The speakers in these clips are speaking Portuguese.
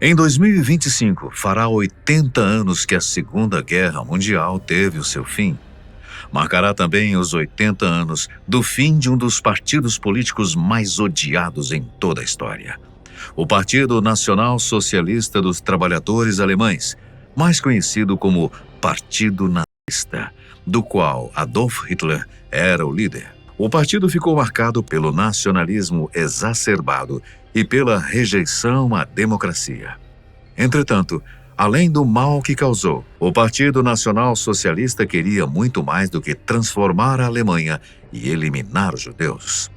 Em 2025, fará 80 anos que a Segunda Guerra Mundial teve o seu fim. Marcará também os 80 anos do fim de um dos partidos políticos mais odiados em toda a história. O Partido Nacional Socialista dos Trabalhadores Alemães, mais conhecido como Partido Nazista, do qual Adolf Hitler era o líder. O partido ficou marcado pelo nacionalismo exacerbado e pela rejeição à democracia. Entretanto, além do mal que causou, o Partido Nacional Socialista queria muito mais do que transformar a Alemanha e eliminar os judeus.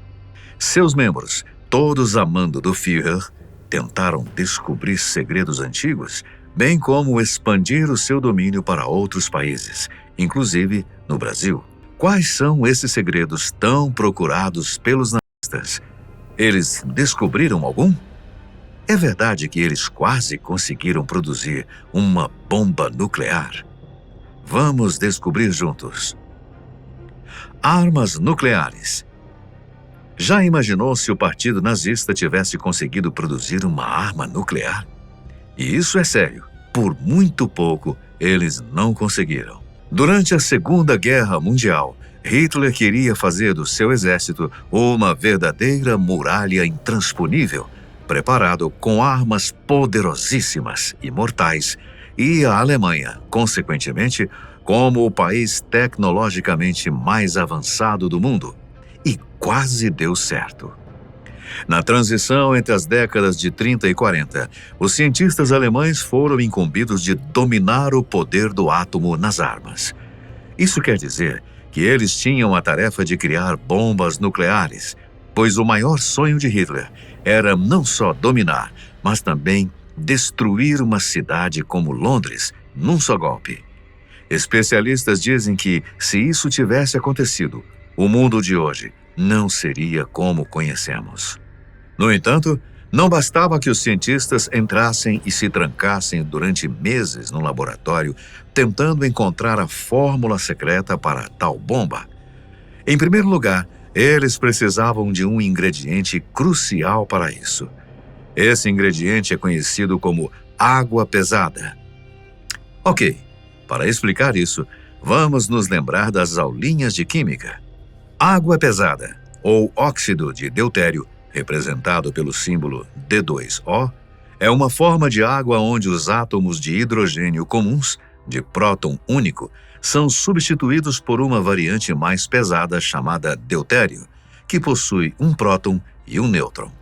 Seus membros, todos amando do Führer, tentaram descobrir segredos antigos, bem como expandir o seu domínio para outros países, inclusive no Brasil. Quais são esses segredos tão procurados pelos nazistas? Eles descobriram algum? É verdade que eles quase conseguiram produzir uma bomba nuclear? Vamos descobrir juntos. Armas nucleares. Já imaginou se o Partido Nazista tivesse conseguido produzir uma arma nuclear? E isso é sério. Por muito pouco, eles não conseguiram. Durante a Segunda Guerra Mundial, Hitler queria fazer do seu exército uma verdadeira muralha intransponível, preparado com armas poderosíssimas e mortais, e a Alemanha, consequentemente, como o país tecnologicamente mais avançado do mundo. E quase deu certo. Na transição entre as décadas de 30 e 40, os cientistas alemães foram incumbidos de dominar o poder do átomo nas armas. Isso quer dizer que eles tinham a tarefa de criar bombas nucleares, pois o maior sonho de Hitler era não só dominar, mas também destruir uma cidade como Londres num só golpe. Especialistas dizem que, se isso tivesse acontecido, o mundo de hoje não seria como conhecemos. No entanto, não bastava que os cientistas entrassem e se trancassem durante meses no laboratório tentando encontrar a fórmula secreta para tal bomba. Em primeiro lugar, eles precisavam de um ingrediente crucial para isso. Esse ingrediente é conhecido como água pesada. Ok, para explicar isso, vamos nos lembrar das aulinhas de química. Água pesada, ou óxido de deutério, representado pelo símbolo D2O, é uma forma de água onde os átomos de hidrogênio comuns, de próton único, são substituídos por uma variante mais pesada chamada deutério, que possui um próton e um nêutron.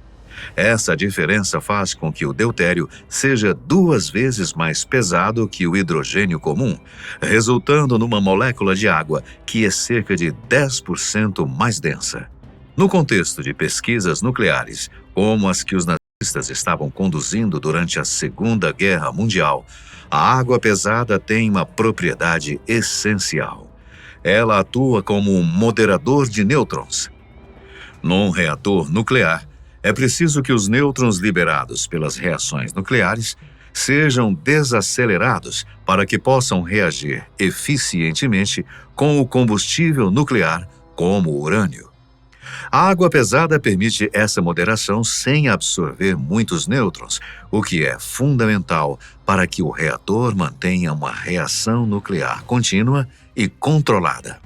Essa diferença faz com que o deutério seja 2 vezes mais pesado que o hidrogênio comum, resultando numa molécula de água que é cerca de 10% mais densa. No contexto de pesquisas nucleares, como as que os nazistas estavam conduzindo durante a Segunda Guerra Mundial, a água pesada tem uma propriedade essencial. Ela atua como um moderador de nêutrons. Num reator nuclear, é preciso que os nêutrons liberados pelas reações nucleares sejam desacelerados para que possam reagir eficientemente com o combustível nuclear, como o urânio. A água pesada permite essa moderação sem absorver muitos nêutrons, o que é fundamental para que o reator mantenha uma reação nuclear contínua e controlada.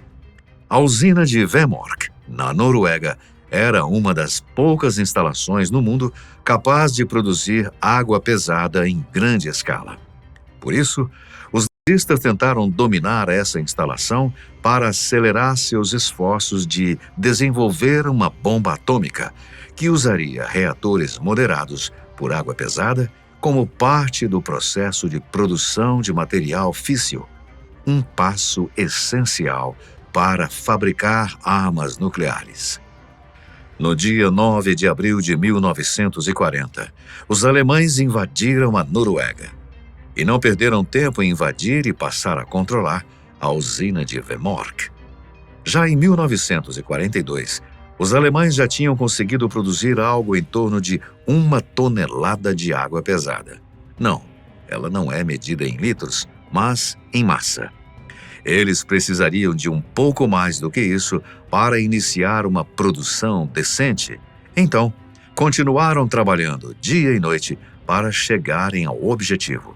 A usina de Vemork, na Noruega, era uma das poucas instalações no mundo capaz de produzir água pesada em grande escala. Por isso, os nazistas tentaram dominar essa instalação para acelerar seus esforços de desenvolver uma bomba atômica que usaria reatores moderados por água pesada como parte do processo de produção de material físsil, um passo essencial para fabricar armas nucleares. No dia 9 de abril de 1940, os alemães invadiram a Noruega e não perderam tempo em invadir e passar a controlar a usina de Vemork. Já em 1942, os alemães já tinham conseguido produzir algo em torno de 1 tonelada de água pesada. Não, ela não é medida em litros, mas em massa. Eles precisariam de um pouco mais do que isso para iniciar uma produção decente. Então, continuaram trabalhando dia e noite para chegarem ao objetivo.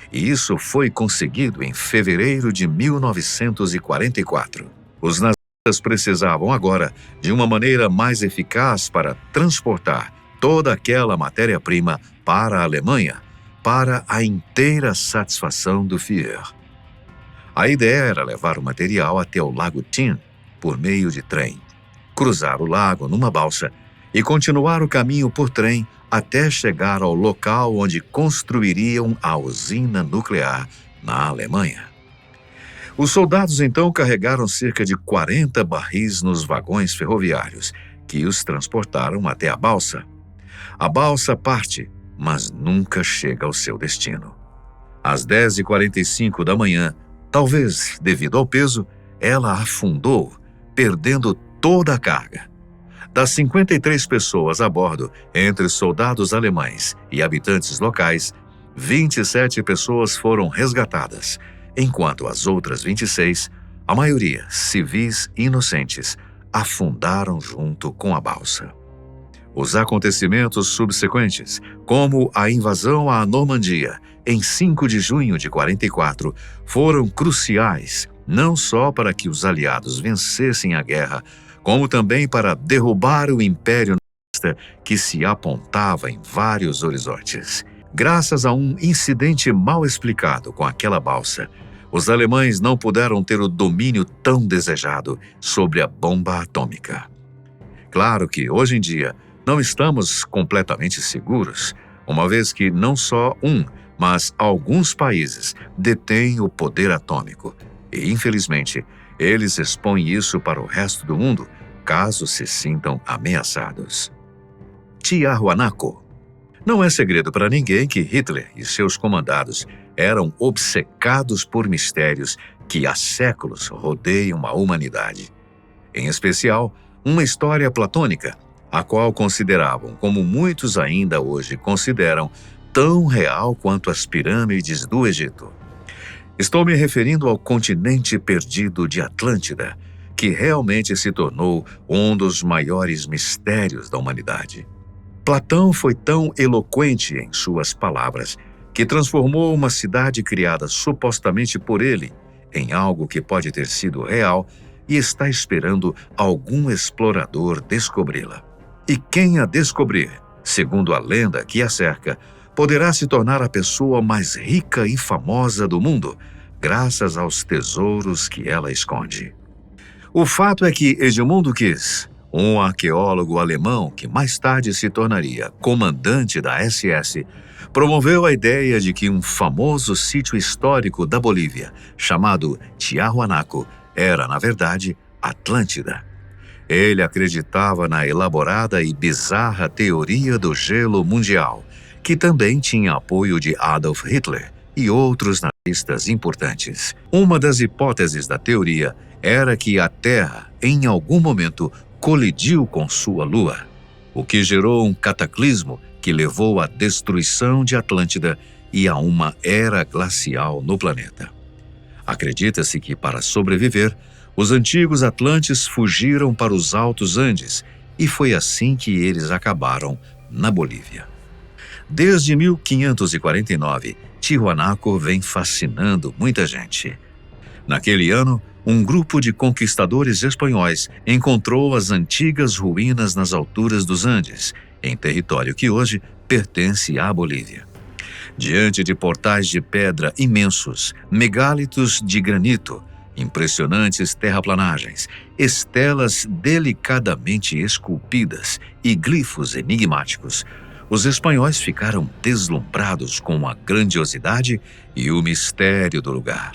E isso foi conseguido em fevereiro de 1944. Os nazistas precisavam agora de uma maneira mais eficaz para transportar toda aquela matéria-prima para a Alemanha, para a inteira satisfação do Führer. A ideia era levar o material até o Lago Thyn por meio de trem, cruzar o lago numa balsa e continuar o caminho por trem até chegar ao local onde construiriam a usina nuclear na Alemanha. Os soldados então carregaram cerca de 40 barris nos vagões ferroviários, que os transportaram até a balsa. A balsa parte, mas nunca chega ao seu destino. Às 10h45 da manhã, talvez devido ao peso, ela afundou, perdendo toda a carga. Das 53 pessoas a bordo, entre soldados alemães e habitantes locais, 27 pessoas foram resgatadas, enquanto as outras 26, a maioria civis inocentes, afundaram junto com a balsa. Os acontecimentos subsequentes, como a invasão à Normandia, em 5 de junho de 44, foram cruciais não só para que os aliados vencessem a guerra, como também para derrubar o Império Nazista que se apontava em vários horizontes. Graças a um incidente mal explicado com aquela balsa, os alemães não puderam ter o domínio tão desejado sobre a bomba atômica. Claro que, hoje em dia, não estamos completamente seguros, uma vez que não só mas alguns países detêm o poder atômico e, infelizmente, eles expõem isso para o resto do mundo, caso se sintam ameaçados. Tiahuanaco. Não é segredo para ninguém que Hitler e seus comandados eram obcecados por mistérios que há séculos rodeiam a humanidade. Em especial, uma história platônica, a qual consideravam, como muitos ainda hoje consideram, tão real quanto as pirâmides do Egito. Estou me referindo ao continente perdido de Atlântida, que realmente se tornou um dos maiores mistérios da humanidade. Platão foi tão eloquente em suas palavras que transformou uma cidade criada supostamente por ele em algo que pode ter sido real e está esperando algum explorador descobri-la. E quem a descobrir, segundo a lenda que a cerca, poderá se tornar a pessoa mais rica e famosa do mundo, graças aos tesouros que ela esconde. O fato é que Edmundo Kiss, um arqueólogo alemão que mais tarde se tornaria comandante da SS, promoveu a ideia de que um famoso sítio histórico da Bolívia, chamado Tiahuanaco, era, na verdade, Atlântida. Ele acreditava na elaborada e bizarra teoria do gelo mundial, que também tinha apoio de Adolf Hitler e outros nazistas importantes. Uma das hipóteses da teoria era que a Terra, em algum momento, colidiu com sua Lua, o que gerou um cataclismo que levou à destruição de Atlântida e a uma era glacial no planeta. Acredita-se que, para sobreviver, os antigos atlantes fugiram para os Altos Andes e foi assim que eles acabaram na Bolívia. Desde 1549, Tiahuanaco vem fascinando muita gente. Naquele ano, um grupo de conquistadores espanhóis encontrou as antigas ruínas nas alturas dos Andes, em território que hoje pertence à Bolívia. Diante de portais de pedra imensos, megálitos de granito, impressionantes terraplanagens, estelas delicadamente esculpidas e glifos enigmáticos, os espanhóis ficaram deslumbrados com a grandiosidade e o mistério do lugar.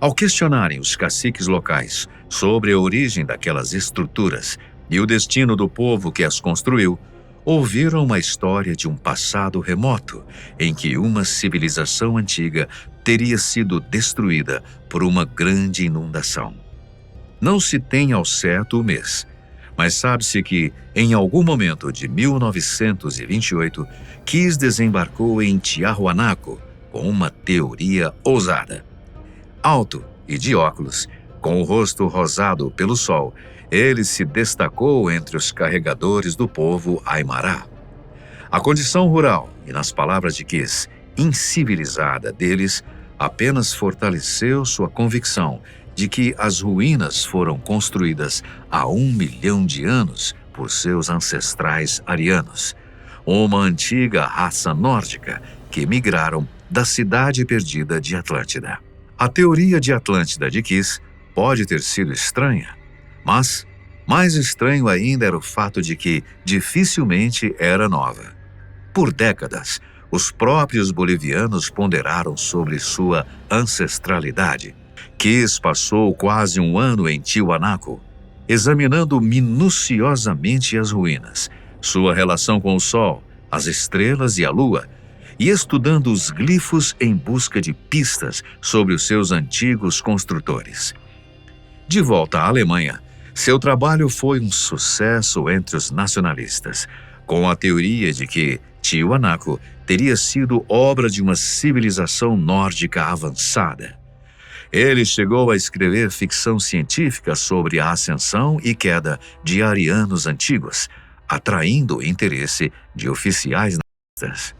Ao questionarem os caciques locais sobre a origem daquelas estruturas e o destino do povo que as construiu, ouviram uma história de um passado remoto em que uma civilização antiga teria sido destruída por uma grande inundação. Não se tem ao certo o mês, mas sabe-se que, em algum momento de 1928, Kiss desembarcou em Tiahuanaco com uma teoria ousada. Alto e de óculos, com o rosto rosado pelo sol, ele se destacou entre os carregadores do povo Aymara. A condição rural, e nas palavras de Kiss, incivilizada deles, apenas fortaleceu sua convicção de que as ruínas foram construídas há 1 milhão de anos por seus ancestrais arianos, uma antiga raça nórdica que migraram da cidade perdida de Atlântida. A teoria de Atlântida de Kiss pode ter sido estranha, mas mais estranho ainda era o fato de que dificilmente era nova. Por décadas, os próprios bolivianos ponderaram sobre sua ancestralidade. Kiss passou quase 1 ano em Tiwanaku, examinando minuciosamente as ruínas, sua relação com o Sol, as estrelas e a Lua, e estudando os glifos em busca de pistas sobre os seus antigos construtores. De volta à Alemanha, seu trabalho foi um sucesso entre os nacionalistas, com a teoria de que Tiwanaku teria sido obra de uma civilização nórdica avançada. Ele chegou a escrever ficção científica sobre a ascensão e queda de arianos antigos, atraindo o interesse de oficiais nazistas.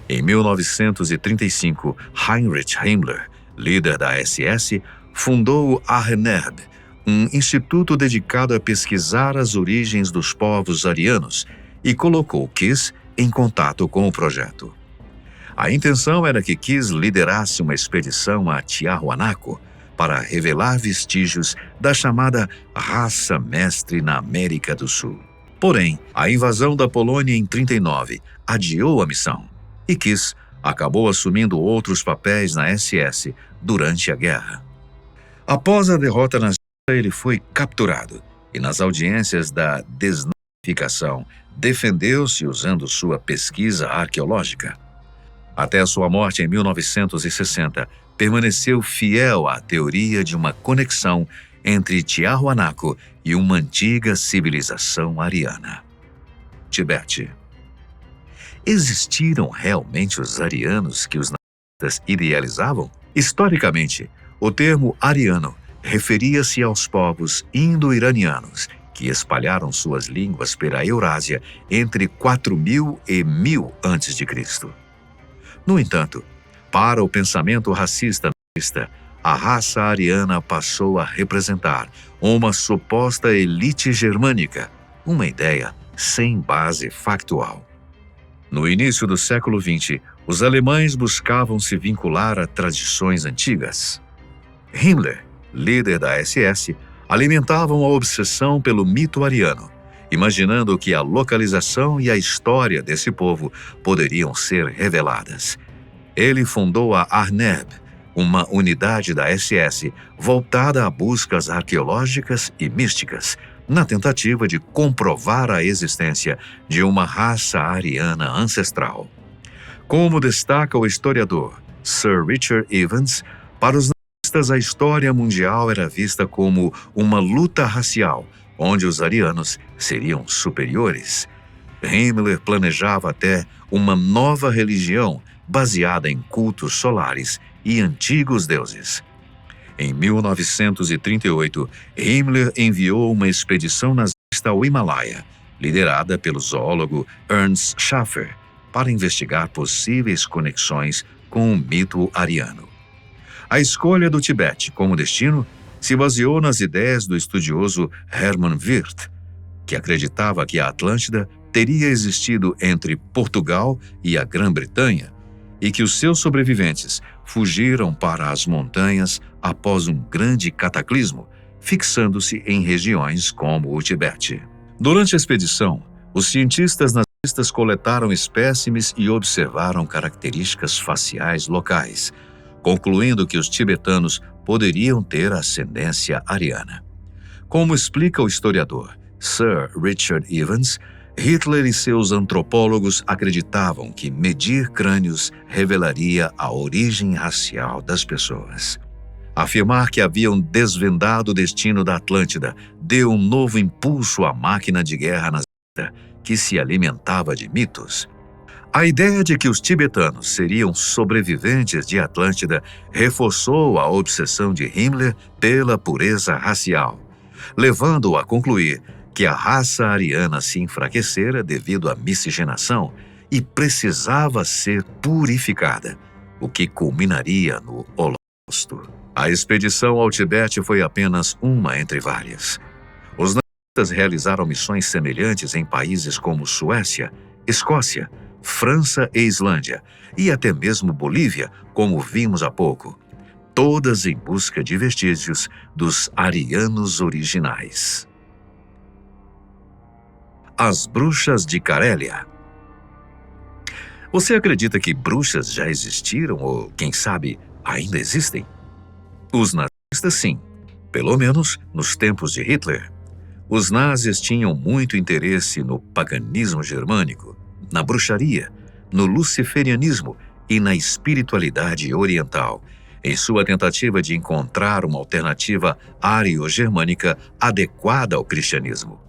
Em 1935, Heinrich Himmler, líder da SS, fundou o ARNEB, um instituto dedicado a pesquisar as origens dos povos arianos, e colocou Kiss em contato com o projeto. A intenção era que Kiss liderasse uma expedição a Tiahuanaco para revelar vestígios da chamada raça mestre na América do Sul. Porém, a invasão da Polônia em 1939 adiou a missão, e Kiss acabou assumindo outros papéis na SS durante a guerra. Após a derrota nazista, ele foi capturado e, nas audiências da desnazificação, defendeu-se usando sua pesquisa arqueológica. Até a sua morte em 1960, permaneceu fiel à teoria de uma conexão entre Tiahuanaco e uma antiga civilização ariana. Tibete. Existiram realmente os arianos que os nazistas idealizavam? Historicamente, o termo ariano referia-se aos povos indo-iranianos que espalharam suas línguas pela Eurásia entre 4000 e 1000 a.C. No entanto, para o pensamento racista nazista, a raça ariana passou a representar uma suposta elite germânica, uma ideia sem base factual. No início do século XX, os alemães buscavam se vincular a tradições antigas. Himmler, líder da SS, alimentavam a obsessão pelo mito ariano, imaginando que a localização e a história desse povo poderiam ser reveladas. Ele fundou a ARNEB, uma unidade da SS voltada a buscas arqueológicas e místicas, na tentativa de comprovar a existência de uma raça ariana ancestral. Como destaca o historiador Sir Richard Evans, para os nazistas a história mundial era vista como uma luta racial, onde os arianos seriam superiores. Himmler planejava até uma nova religião baseada em cultos solares e antigos deuses. Em 1938, Himmler enviou uma expedição nazista ao Himalaia, liderada pelo zoólogo Ernst Schaffer, para investigar possíveis conexões com o mito ariano. A escolha do Tibete como destino se baseou nas ideias do estudioso Hermann Wirth, que acreditava que a Atlântida teria existido entre Portugal e a Grã-Bretanha e que os seus sobreviventes fugiram para as montanhas após um grande cataclismo, fixando-se em regiões como o Tibete. Durante a expedição, os cientistas nazistas coletaram espécimes e observaram características faciais locais, concluindo que os tibetanos poderiam ter ascendência ariana. Como explica o historiador Sir Richard Evans, Hitler e seus antropólogos acreditavam que medir crânios revelaria a origem racial das pessoas. Afirmar que haviam desvendado o destino da Atlântida deu um novo impulso à máquina de guerra nazista, que se alimentava de mitos. A ideia de que os tibetanos seriam sobreviventes de Atlântida reforçou a obsessão de Himmler pela pureza racial, levando-o a concluir que a raça ariana se enfraquecera devido à miscigenação e precisava ser purificada, o que culminaria no Holocausto. A expedição ao Tibete foi apenas uma entre várias. Os nazistas realizaram missões semelhantes em países como Suécia, Escócia, França e Islândia, e até mesmo Bolívia, como vimos há pouco, todas em busca de vestígios dos arianos originais. As bruxas de Carélia. Você acredita que bruxas já existiram ou, quem sabe, ainda existem? Os nazistas, sim, pelo menos nos tempos de Hitler. Os nazis tinham muito interesse no paganismo germânico, na bruxaria, no luciferianismo e na espiritualidade oriental, em sua tentativa de encontrar uma alternativa ário-germânica adequada ao cristianismo.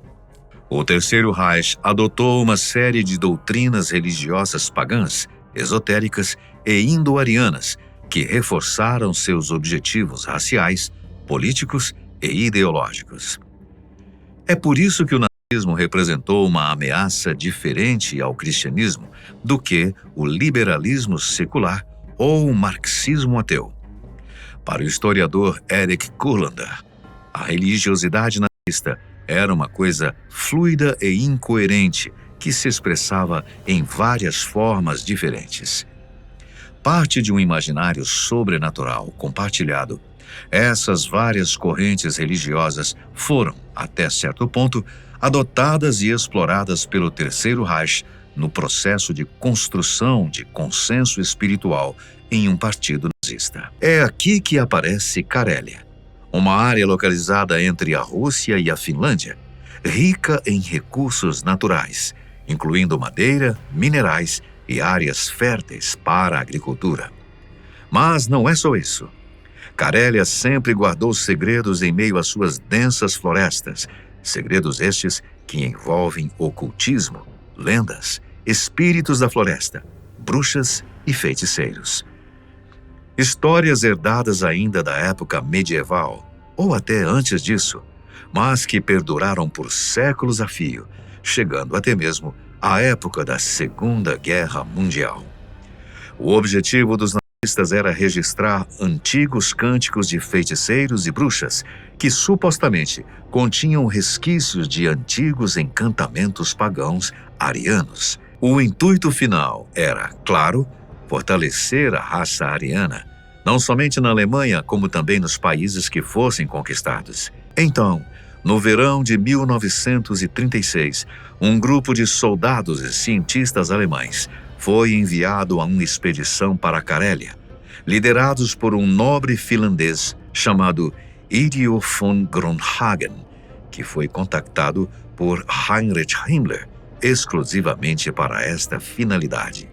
O Terceiro Reich adotou uma série de doutrinas religiosas pagãs, esotéricas e indo-arianas que reforçaram seus objetivos raciais, políticos e ideológicos. É por isso que o nazismo representou uma ameaça diferente ao cristianismo do que o liberalismo secular ou o marxismo ateu. Para o historiador Eric Kurlander, a religiosidade nazista era uma coisa fluida e incoerente que se expressava em várias formas diferentes. Parte de um imaginário sobrenatural compartilhado, essas várias correntes religiosas foram, até certo ponto, adotadas e exploradas pelo Terceiro Reich no processo de construção de consenso espiritual em um partido nazista. É aqui que aparece Carélia, uma área localizada entre a Rússia e a Finlândia, rica em recursos naturais, incluindo madeira, minerais e áreas férteis para a agricultura. Mas não é só isso. Carélia sempre guardou segredos em meio às suas densas florestas, segredos estes que envolvem ocultismo, lendas, espíritos da floresta, bruxas e feiticeiros. Histórias herdadas ainda da época medieval, ou até antes disso, mas que perduraram por séculos a fio, chegando até mesmo à época da Segunda Guerra Mundial. O objetivo dos nazistas era registrar antigos cânticos de feiticeiros e bruxas que supostamente continham resquícios de antigos encantamentos pagãos arianos. O intuito final era, claro, fortalecer a raça ariana, não somente na Alemanha, como também nos países que fossem conquistados. Então, no verão de 1936, um grupo de soldados e cientistas alemães foi enviado a uma expedição para a Carélia, liderados por um nobre finlandês chamado Ido von Gronhagen, que foi contactado por Heinrich Himmler exclusivamente para esta finalidade.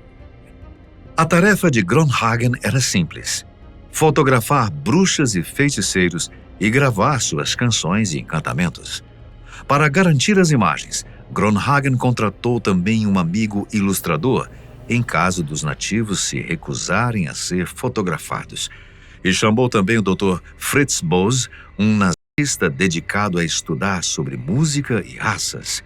A tarefa de Gronhagen era simples: fotografar bruxas e feiticeiros e gravar suas canções e encantamentos. Para garantir as imagens, Gronhagen contratou também um amigo ilustrador, em caso dos nativos se recusarem a ser fotografados, e chamou também o Dr. Fritz Bose, um nazista dedicado a estudar sobre música e raças.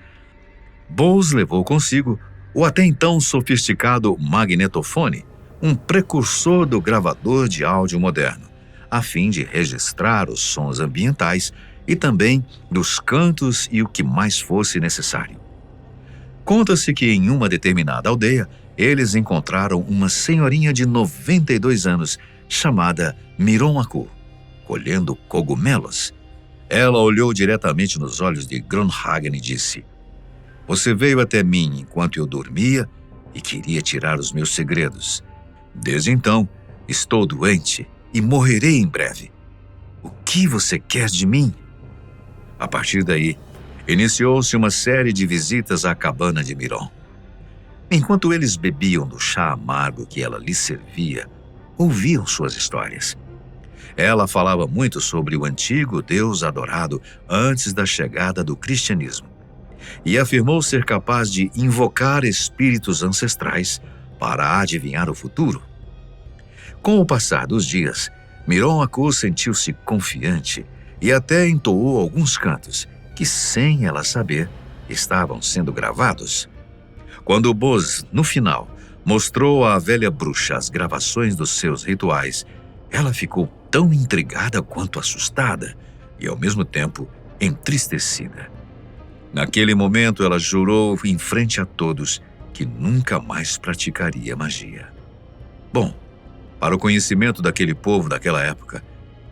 Bose levou consigo o até então sofisticado magnetofone, um precursor do gravador de áudio moderno, a fim de registrar os sons ambientais e também dos cantos e o que mais fosse necessário. Conta-se que em uma determinada aldeia, eles encontraram uma senhorinha de 92 anos chamada Miron Aku, colhendo cogumelos. Ela olhou diretamente nos olhos de Gronhagen e disse: "Você veio até mim enquanto eu dormia e queria tirar os meus segredos. Desde então, estou doente e morrerei em breve. O que você quer de mim?" A partir daí, iniciou-se uma série de visitas à cabana de Miron. Enquanto eles bebiam do chá amargo que ela lhes servia, ouviam suas histórias. Ela falava muito sobre o antigo Deus adorado antes da chegada do cristianismo e afirmou ser capaz de invocar espíritos ancestrais para adivinhar o futuro. Com o passar dos dias, Miron Aku sentiu-se confiante e até entoou alguns cantos que, sem ela saber, estavam sendo gravados. Quando Buzz, no final, mostrou à velha bruxa as gravações dos seus rituais, ela ficou tão intrigada quanto assustada e, ao mesmo tempo, entristecida. Naquele momento, ela jurou em frente a todos que nunca mais praticaria magia. Bom, para o conhecimento daquele povo daquela época,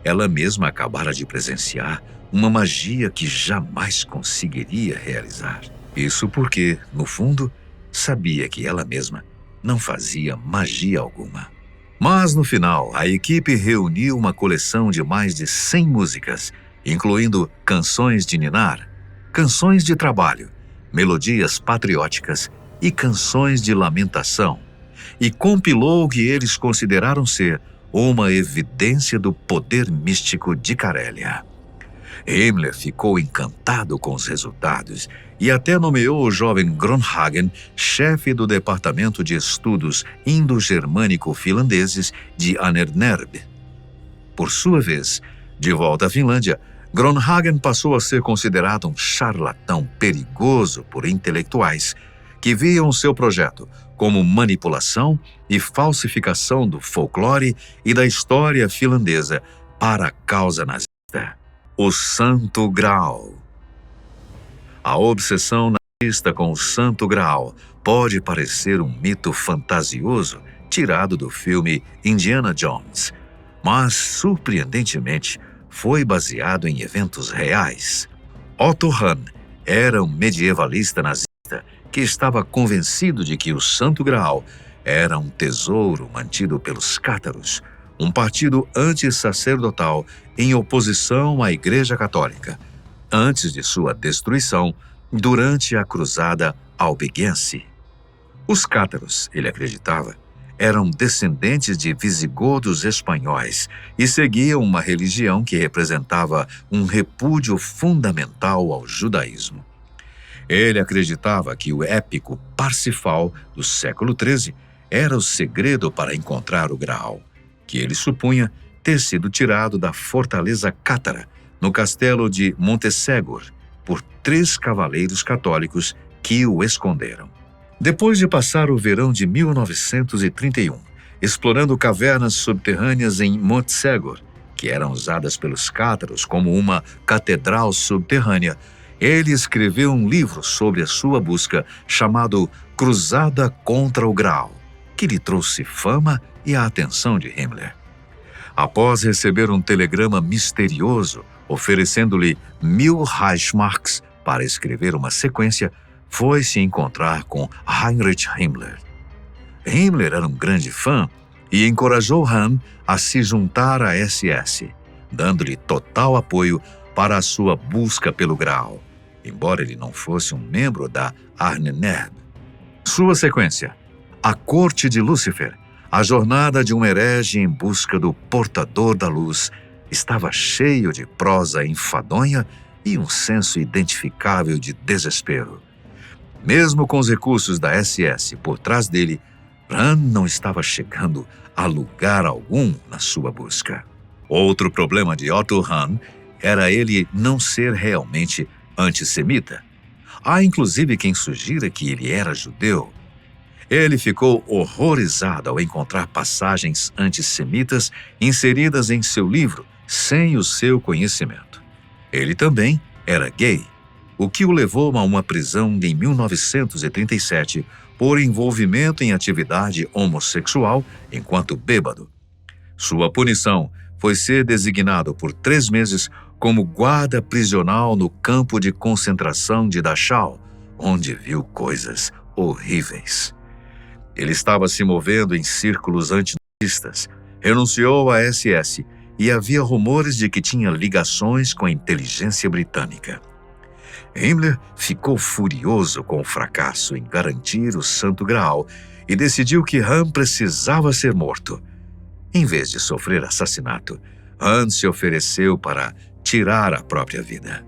ela mesma acabara de presenciar uma magia que jamais conseguiria realizar. Isso porque, no fundo, sabia que ela mesma não fazia magia alguma. Mas, no final, a equipe reuniu uma coleção de mais de 100 músicas, incluindo canções de ninar, canções de trabalho, melodias patrióticas e canções de lamentação, e compilou o que eles consideraram ser uma evidência do poder místico de Karelia. Himmler ficou encantado com os resultados e até nomeou o jovem Gronhagen chefe do Departamento de Estudos Indo-Germânico-Finlandeses de Anernerb. Por sua vez, de volta à Finlândia, Gronhagen passou a ser considerado um charlatão perigoso por intelectuais que viam seu projeto como manipulação e falsificação do folclore e da história finlandesa para a causa nazista. O Santo Graal. A obsessão nazista com o Santo Graal pode parecer um mito fantasioso tirado do filme Indiana Jones, mas, surpreendentemente, foi baseado em eventos reais. Otto Hahn era um medievalista nazista que estava convencido de que o Santo Graal era um tesouro mantido pelos cátaros, um partido antissacerdotal em oposição à Igreja Católica, antes de sua destruição durante a Cruzada Albigense. Os cátaros, ele acreditava, eram descendentes de visigodos espanhóis e seguiam uma religião que representava um repúdio fundamental ao judaísmo. Ele acreditava que o épico Parsifal do século XIII era o segredo para encontrar o Graal, que ele supunha ter sido tirado da fortaleza cátara, no castelo de Montesegor, por 3 cavaleiros católicos que o esconderam. Depois de passar o verão de 1931, explorando cavernas subterrâneas em Montesegor, que eram usadas pelos cátaros como uma catedral subterrânea, ele escreveu um livro sobre a sua busca chamado Cruzada contra o Graal, que lhe trouxe fama e a atenção de Himmler. Após receber um telegrama misterioso oferecendo-lhe 1000 Reichsmarks para escrever uma sequência, foi se encontrar com Heinrich Himmler. Himmler era um grande fã e encorajou Hahn a se juntar à SS, dando-lhe total apoio para a sua busca pelo Graal, embora ele não fosse um membro da Ahnenerbe. Sua sequência, A Corte de Lúcifer, a jornada de um herege em busca do portador da luz, estava cheio de prosa enfadonha e um senso identificável de desespero. Mesmo com os recursos da SS por trás dele, Hahn não estava chegando a lugar algum na sua busca. Outro problema de Otto Hahn era ele não ser realmente antissemita. Há inclusive quem sugira que ele era judeu. Ele ficou horrorizado ao encontrar passagens antissemitas inseridas em seu livro sem o seu conhecimento. Ele também era gay, o que o levou a uma prisão em 1937 por envolvimento em atividade homossexual enquanto bêbado. Sua punição foi ser designado por 3 meses como guarda prisional no campo de concentração de Dachau, onde viu coisas horríveis. Ele estava se movendo em círculos antinazistas, renunciou à SS e havia rumores de que tinha ligações com a inteligência britânica. Himmler ficou furioso com o fracasso em garantir o Santo Graal e decidiu que Hahn precisava ser morto. Em vez de sofrer assassinato, Hahn se ofereceu para tirar a própria vida.